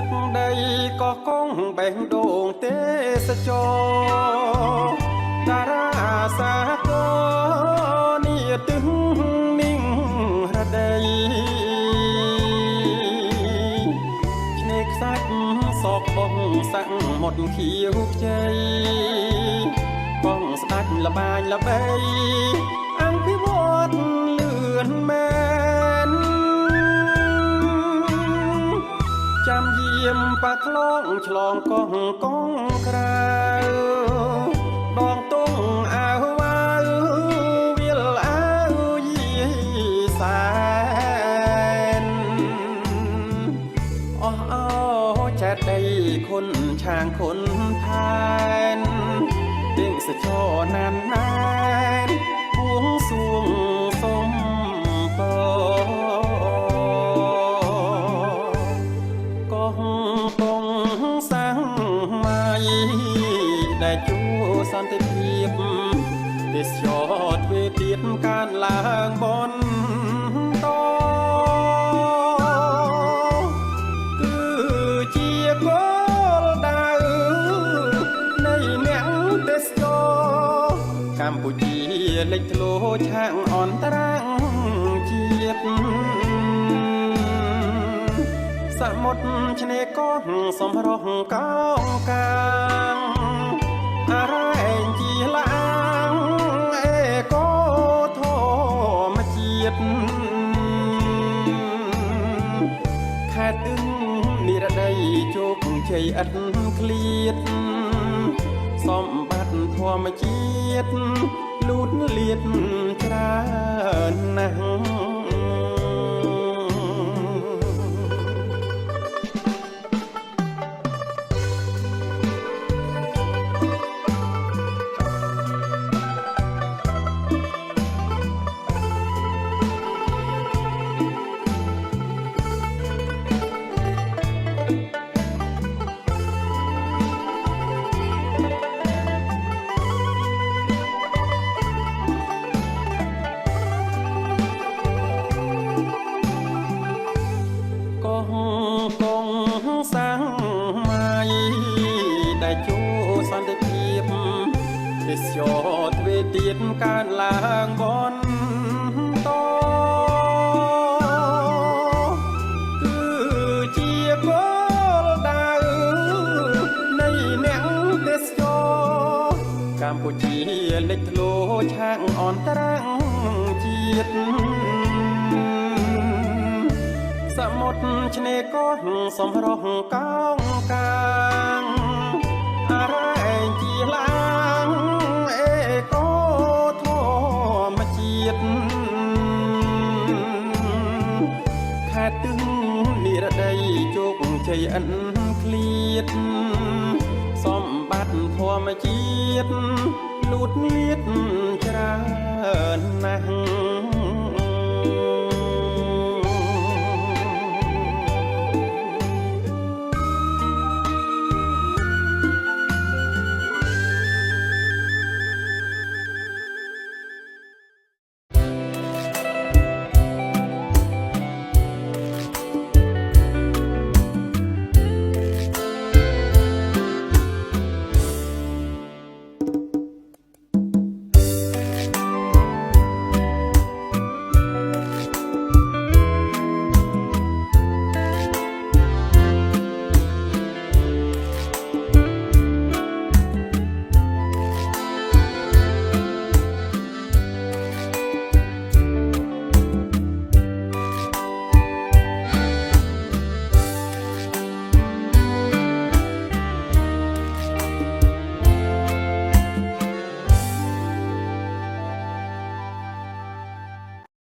ទឹកដីក៏កងបេះដូងទេសចរតារាសាគរនេះទឹងនិងរដីឆ្នេរខ្សាច់សកបងសាក់មុតខៀវខ្ចីបងស្ដាច់លបាញល្បីអង្គពិវត្តលឿនមែនចាំយាមប៉ាក្លងឆ្លងកោះកងក្រៅដងតុងអាវវ៉ាវវាលអាវយីសែនអស់អោចែកដីគុនឆាងគុនផែនទាំងសចរណានណែនបួងសួងសុំពកោះកងសាំងម៉ៃដែលជួសន្តិភាពទេសចរទ្វេទៀតកានឡើងបនតគឺជាគោលដៅនៃអ្នកទេសចរកម្ពុជាលេចធ្លោឆាកអន្តរជាតិសមុទ្រឆ្នេរកោះសម្រុះកោងកាងអរែងជាឡាងអេកូធម្មជាតិខេត្តទឹងនិរដីជោគជ័យឥតឃ្លាតសម្បត្តិធម្មជាតិលូតលាតច្រើនណាស់កងសាំងម៉ៃដែលជួសន្តិភាពទេសចរទ្វេទៀតកើនឡើងបនតគឺជាគោលដៅនៃអ្នកទេសចរកម្ពុជាលេចធ្លោឆាកអន្តរជាតិសមុទ្រឆ្នេរកោះសម្រុះកោងកាងអរែងជាឡាងអេកូធម្មជាតិខេត្តទឹងនិរដីជោគជ័យឥតឃ្លាតសម្បត្តិធម្មជាតិលូតលាតច្រើនណាស់